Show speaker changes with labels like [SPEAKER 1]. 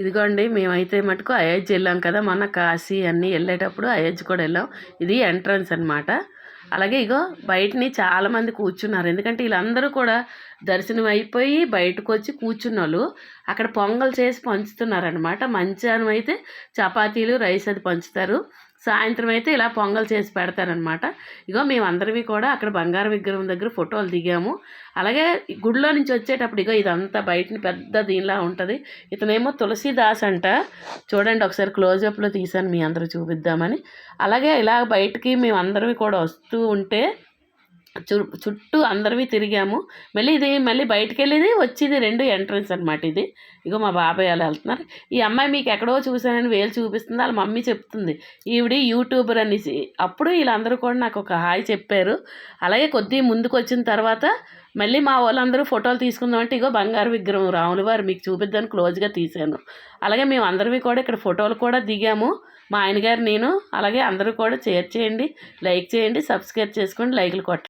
[SPEAKER 1] ఇదిగోండి మేమైతే మటుకు అయోధ్య వెళ్ళాం కదా, మొన్న కాశీ అన్నీ వెళ్ళేటప్పుడు అయోధ్య కూడా వెళ్ళాం. ఇది ఎంట్రన్స్ అనమాట. అలాగే ఇగో బయటని చాలామంది కూర్చున్నారు, ఎందుకంటే వీళ్ళందరూ కూడా దర్శనం అయిపోయి బయటకు వచ్చి కూర్చున్న వాళ్ళు అక్కడ పొంగల్ చేసి పంచుతున్నారనమాట. మధ్యాహ్నం అయితే చపాతీలు రైస్ అది పంచుతారు, సాయంత్రం అయితే ఇలా పొంగల్ చేసి పెడతారనమాట. ఇగో మేమందరివి కూడా అక్కడ బంగారు విగ్రహం దగ్గర ఫోటోలు దిగాము. అలాగే గుడిలో నుంచి వచ్చేటప్పుడు ఇగో ఇదంతా బయటని పెద్ద దీనిలా ఉంటుంది. ఇతనేమో తులసీదాస్ అంట, చూడండి ఒకసారి క్లోజప్లో తీసాను మీ అందరూ చూపిద్దామని. అలాగే ఇలా బయటికి మేమందరివి కూడా వస్తూ ఉంటే చుట్టూ అందరివి తిరిగాము. మళ్ళీ బయటికి వెళ్ళేది వచ్చేది రెండు ఎంట్రన్స్ అనమాట. ఇది ఇగో మా బాబాయ్ అలా వెళ్తున్నారు. ఈ అమ్మాయి మీకు ఎక్కడో చూసానని వేలు చూపిస్తుంది, వాళ్ళ మమ్మీ చెప్తుంది ఈవిడి యూట్యూబర్ అనేసి. అప్పుడు వీళ్ళందరూ కూడా నాకు ఒక హాయ్ చెప్పారు. అలాగే కొద్దిగా ముందుకు వచ్చిన తర్వాత మళ్ళీ మా వాళ్ళందరూ ఫోటోలు తీసుకుందామంటే ఇగో బంగారు విగ్రహం రాముల వారు మీకు చూపిద్దాన్ని క్లోజ్గా తీశాను. అలాగే మేము అందరివి కూడా ఇక్కడ ఫోటోలు కూడా దిగాము, మా ఆయన గారు నేను. అలాగే అందరూ కూడా షేర్ చేయండి, లైక్ చేయండి, సబ్స్క్రైబ్ చేసుకోండి, లైక్లు కొట్టండి.